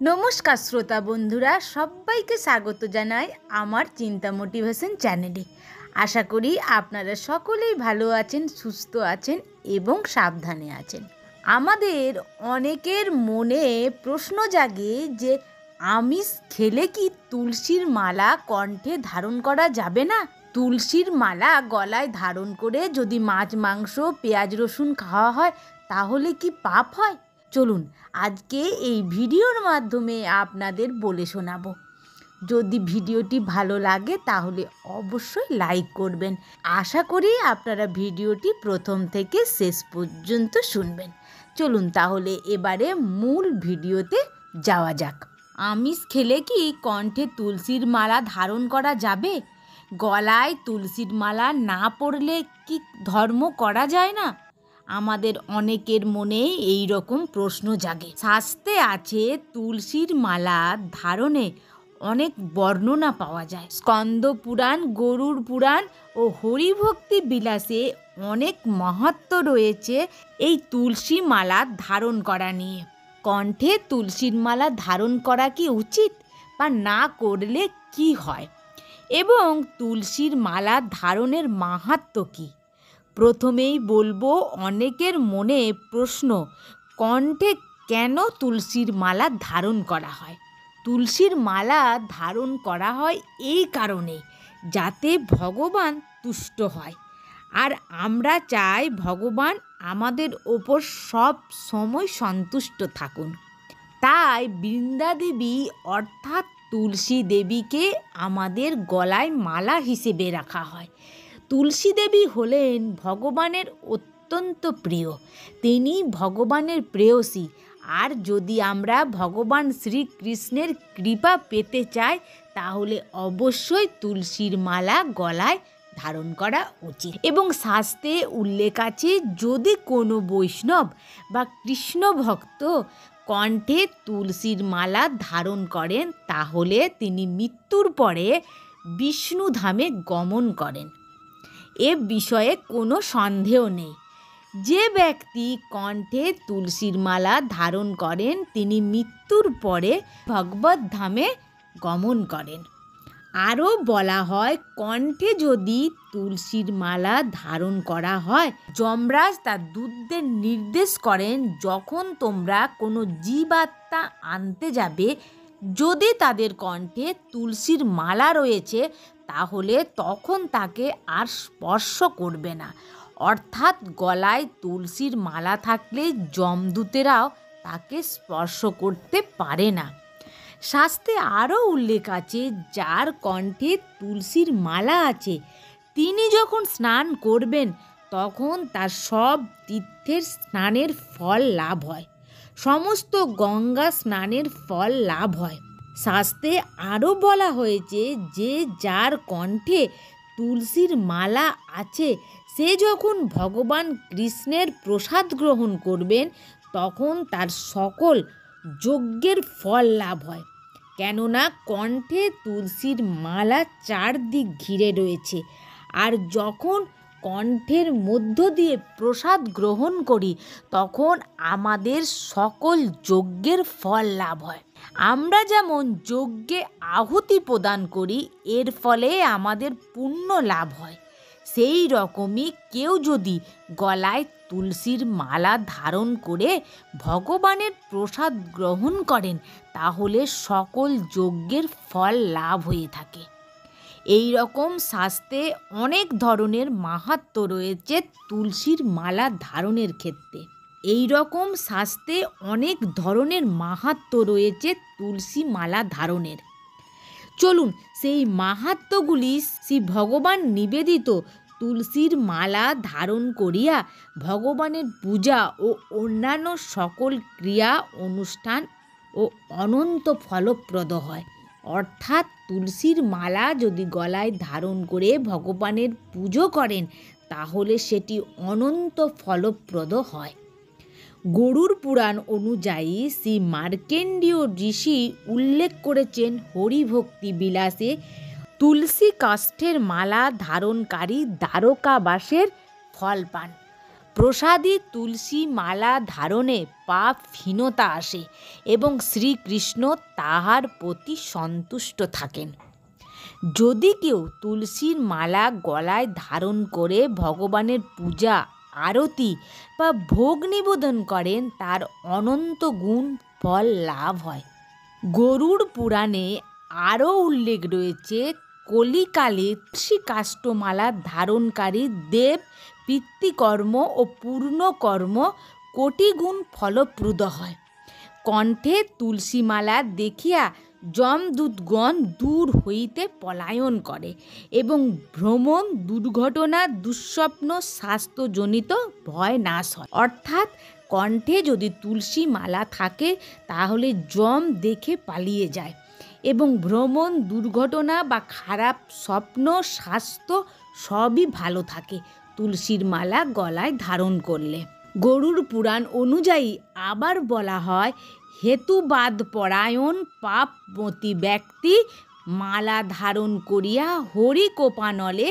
নমস্কার শ্রোতা বন্ধুরা, সবাইকে স্বাগত জানাই আমার চিন্তা মোটিভেশন চ্যানেলে। আশা করি আপনারা সকলেই ভালো আছেন, সুস্থ আছেন এবং সাবধানে আছেন। আমাদের অনেকের মনে প্রশ্ন জাগে যে আমিষ খেলে কি তুলসীর মালা কণ্ঠে ধারণ করা যাবে না? তুলসীর মালা গলায় ধারণ করে যদি মাছ, মাংস, পেঁয়াজ, রসুন খাওয়া হয় তাহলে কি পাপ হয়? চলুন আজকে এই ভিডিওর মাধ্যমে আপনাদের বলে শোনাবো। যদি ভিডিওটি ভালো লাগে তাহলে অবশ্যই লাইক করবেন। আশা করি আপনারা ভিডিওটি প্রথম থেকে শেষ পর্যন্ত শুনবেন। চলুন তাহলে এবারে মূল ভিডিওতে যাওয়া যাক। আমিষ খেলে কি কণ্ঠে তুলসীর মালা ধারণ করা যাবে? গলায় তুলসীর মালা না পড়লে কি ধর্ম করা যায় না? আমাদের অনেকের মনে এই রকম প্রশ্ন জাগে। শাস্ত্রে আছে তুলসীর মালা ধারণে অনেক বর্ণনা পাওয়া যায়। স্কন্দ পুরাণ, গরুড় পুরাণ ও হরিভক্তি বিলাসে অনেক মাহাত্ম্য রয়েছে এই তুলসী মালা ধারণ করা নিয়ে। কণ্ঠে তুলসীর মালা ধারণ করা কি উচিত বা না করলে কি হয়, এবং তুলসীর মালা ধারণের মাহাত্ম্য কী? প্রথমেই বলবো, অনেকের মনে প্রশ্ন, কণ্ঠে কেন তুলসীর মালা ধারণ করা হয়? তুলসীর মালা ধারণ করা হয় এই কারণে যাতে ভগবান তুষ্ট হয়, আর আমরা চাই ভগবান আমাদের ওপর সব সময় সন্তুষ্ট থাকুন। তাই বৃন্দা দেবী অর্থাৎ তুলসী দেবীকে আমাদের গলায় মালা হিসেবে রাখা হয়। তুলসী দেবী হলেন ভগবানের অত্যন্ত প্রিয়, তিনি ভগবানের প্রেয়সী। আর যদি আমরা ভগবান শ্রীকৃষ্ণের কৃপা পেতে চাই তাহলে অবশ্যই তুলসীর মালা গলায় ধারণ করা উচিত। এবং শাস্ত্রে উল্লেখ আছে, যদি কোনো বৈষ্ণব বা কৃষ্ণ ভক্ত কণ্ঠে তুলসীর মালা ধারণ করেন তাহলে তিনি মৃত্যুর পরে বিষ্ণু ধামে গমন করেন। এ বিষয়ে কোনো সন্দেহ নেই। যে ব্যক্তি কণ্ঠে তুলসীর মালা ধারণ করেন তিনি মৃত্যুর পরে ভগবত ধামে গমন করেন। আরও বলা হয়, কণ্ঠে যদি তুলসীর মালা ধারণ করা হয়, যমরাজ তার দূতদের নির্দেশ করেন, যখন তোমরা কোনো জীবাত্মা আনতে যাবে, যদি তাদের কণ্ঠে তুলসীর মালা রয়েছে তাহলে তখন তাকে আর স্পর্শ করবে না। অর্থাৎ গলায় তুলসীর মালা থাকলে যমদূতেরাও তাকে স্পর্শ করতে পারে না। শাস্ত্রে আরও উল্লেখ আছে, যার কণ্ঠে তুলসীর মালা আছে তিনি যখন স্নান করবেন তখন তার সব তীর্থের স্নানের ফল লাভ হয়, সমস্ত গঙ্গা স্নানের ফল লাভ হয়। শাস্ত্রে আরও বলা হয়েছে যে যার কণ্ঠে তুলসীর মালা আছে সে যখন ভগবান কৃষ্ণের প্রসাদ গ্রহণ করবেন তখন তার সকল যজ্ঞের ফল লাভ হয়। কেননা কণ্ঠে তুলসীর মালা চারদিক ঘিরে রয়েছে, আর যখন কণ্ঠের মধ্য দিয়ে প্রসাদ গ্রহণ করি তখন আমাদের সকল যজ্ঞের ফল লাভ হয়। আমরা যেমন যজ্ঞে আহুতি প্রদান করি, এর ফলে আমাদের পুণ্য লাভ হয়, সেই রকমই কেউ যদি গলায় তুলসীর মালা ধারণ করে ভগবানের প্রসাদ গ্রহণ করেন তাহলে সকল যজ্ঞের ফল লাভ হয়ে থাকে। এই রকম শাস্ত্রে অনেক ধরনের মাহাত্ম্য রয়েছে তুলসীর মালা ধারণের ক্ষেত্রে। এই রকম শাস্ত্রে অনেক ধরনের মাহাত্ম্য রয়েছে তুলসী মালা ধারণের। চলুন সেই মাহাত্ম্যগুলি শ্রী ভগবান নিবেদিত তুলসীর মালা ধারণ করিয়া ভগবানের পূজা ও অন্যান্য সকল ক্রিয়া অনুষ্ঠান ও অনন্ত ফলপ্রদ হয়। অর্থাৎ তুলসীর মালা যদি গলায় ধারণ করে ভগবানের পুজো করেন তাহলে সেটি অনন্ত ফলপ্রদ হয়। গরুড় পুরাণ অনুযায়ী শ্রী মার্কেন্ডীয় ঋষি উল্লেখ করেছেন, হরিভক্তি বিলাসে তুলসী কাষ্ঠের মালা ধারণকারী দ্বারকাবাসের ফল পান। প্রসাদী তুলসী মালা ধারণে পাপহীনতা আসে এবং শ্রীকৃষ্ণ তাহার প্রতি সন্তুষ্ট থাকেন। যদি কেউ তুলসীর মালা গলায় ধারণ করে ভগবানের পূজা, আরতি বা ভোগ নিবেদন করেন, তার অনন্ত গুণ ফল লাভ হয়। গরুড় পুরাণে আরও উল্লেখ রয়েছে, কলিকালে তুলসী কাষ্ঠমালা ধারণকারী দেব পিতৃকর্ম ও পূর্ণকর্ম কোটিগুণ ফলপ্রদ হয়। কণ্ঠে তুলসী মালা দেখিয়া যমদূতগণ দূর হইতে পলায়ন করে এবং ভ্রমণ, দুর্ঘটনা, দুঃস্বপ্ন, স্বাস্থ্যজনিত ভয় নাশ হয়। অর্থাৎ কণ্ঠে যদি তুলসী মালা থাকে তাহলে যম দেখে পালিয়ে যায় এবং ভ্রমণ, দুর্ঘটনা বা খারাপ স্বপ্ন, স্বাস্থ্য সবই ভালো থাকে তুলসীর মালা গলায় ধারণ করলে। গরুড় পুরাণ অনুযায়ী আবার বলা হয়, হেতুবাদ পরায়ণ পাপমতী ব্যক্তি মালা ধারণ করিয়া হরিকোপানলে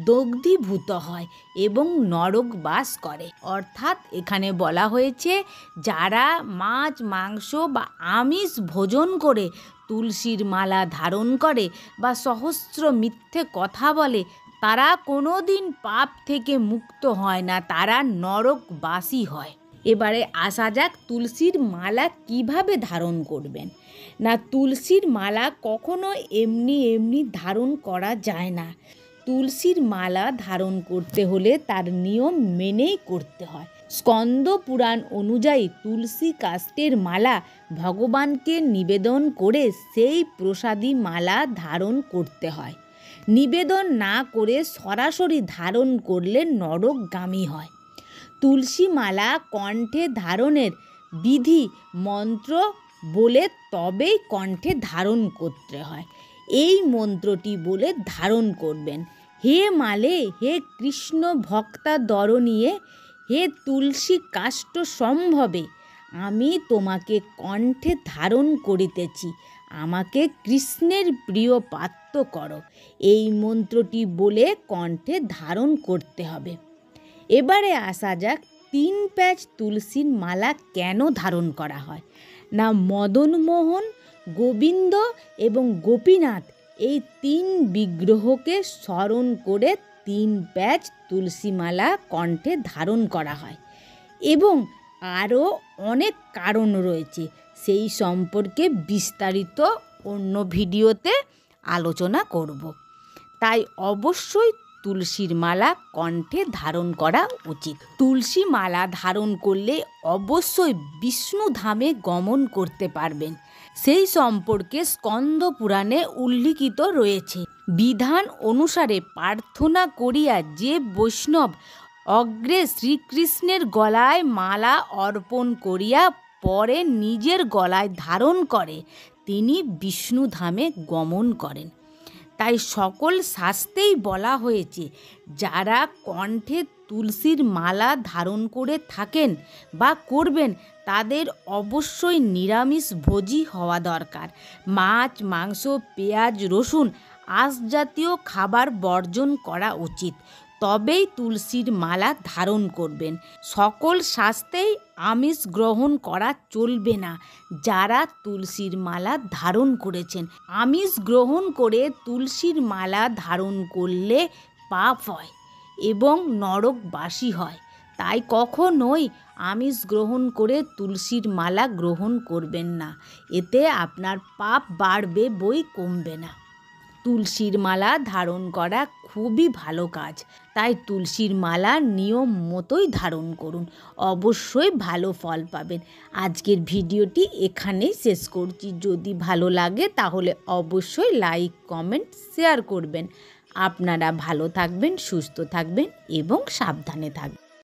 দগ্ধীভূত হয় এবং নরক বাস করে। অর্থাৎ এখানে বলা হয়েছে, যারা মাছ, মাংস বা আমিষ ভোজন করে তুলসীর মালা ধারণ করে বা সহস্র মিথ্যে কথা বলে, তারা কোনো দিন পাপ থেকে মুক্ত হয় না, তারা নরকবাসী হয়। এবারে আসা যাক তুলসীর মালা কিভাবে ধারণ করবেন। না, তুলসীর মালা কখনো এমনি এমনি ধারণ করা যায় না। তুলসীর মালা ধারণ করতে হলে তার নিয়ম মেনেই করতে হয়। স্কন্দ পুরাণ অনুযায়ী তুলসী কাষ্ঠের মালা ভগবানকে নিবেদন করে সেই প্রসাদী মালা ধারণ করতে হয়। নিবেদন না করে সরাসরি ধারণ করলে নরকগামী হয়। তুলসী মালা কণ্ঠে ধারণের বিধি মন্ত্র বলে তবেই কণ্ঠে ধারণ করতে হয়। এই মন্ত্রটি বলে ধারণ করবেন, হে মালে, হে কৃষ্ণ ভক্তাদরণীয়ে, হে তুলসী কাষ্ঠ সম্ভবে, আমি তোমাকে কণ্ঠে ধারণ করিতেছি, আমাকে কৃষ্ণের প্রিয় পাত্র করো। এই মন্ত্রটি বলে কণ্ঠে ধারণ করতে হবে। এবারে আসা যাক 3 প্যাচ তুলসীর মালা কেন ধারণ করা হয়। না, মদনমোহন, গোবিন্দ এবং গোপীনাথ এই 3 বিগ্রহকে স্মরণ করে 3 প্যাচ তুলসী মালা কণ্ঠে ধারণ করা হয় এবং আরও অনেক কারণ রয়েছে, সেই সম্পর্কে বিস্তারিত অন্য ভিডিওতে আলোচনা করব। তাই অবশ্যই তুলসীর মালা কণ্ঠে ধারণ করা উচিত। তুলসী মালা ধারণ করলে অবশ্যই বিষ্ণু ধামে গমন করতে পারবেন, সেই সম্পর্কে স্কন্দ পুরাণে উল্লিখিত রয়েছে। বিধান অনুসারে প্রার্থনা করিয়া যে বৈষ্ণব অগ্রে শ্রীকৃষ্ণের গলায় মালা অর্পণ করিয়া পরে নিজের গলায় ধারণ করে, তিনি বিষ্ণু ধামে গমন করেন। তাই সকল শাস্ত্রেই বলা হয়েছে, যারা কণ্ঠে তুলসীর মালা ধারণ করে থাকেন বা করবেন, তাদের অবশ্যই নিরামিষ ভোজী হওয়া দরকার। মাছ, মাংস, পেঁয়াজ, রসুন, আঁশ জাতীয় খাবার বর্জন করা উচিত, তবেই তুলসীর মালা ধারণ করবেন। সকল শাস্ত্রেই আমিষ গ্রহণ করা চলবে না। যারা তুলসীর মালা ধারণ করেছেন, আমিষ গ্রহণ করে তুলসীর মালা ধারণ করলে পাপ হয় এবং নরকবাসী হয়। তাই কখনোই আমিষ গ্রহণ করে তুলসীর মালা গ্রহণ করবেন না, এতে আপনার পাপ বাড়বে, বই কমবে না। তুলসীর মালা ধারণ করা খুবই ভালো কাজ, তাই তুলসীর মালা নিয়ম মতোই ধারণ করুন, অবশ্যই ভালো ফল পাবেন। আজকের ভিডিওটি এখানেই শেষ করছি। যদি ভালো লাগে তাহলে অবশ্যই লাইক, কমেন্ট, শেয়ার করবেন। আপনারা ভালো থাকবেন, সুস্থ থাকবেন এবং সাবধানে থাকবেন।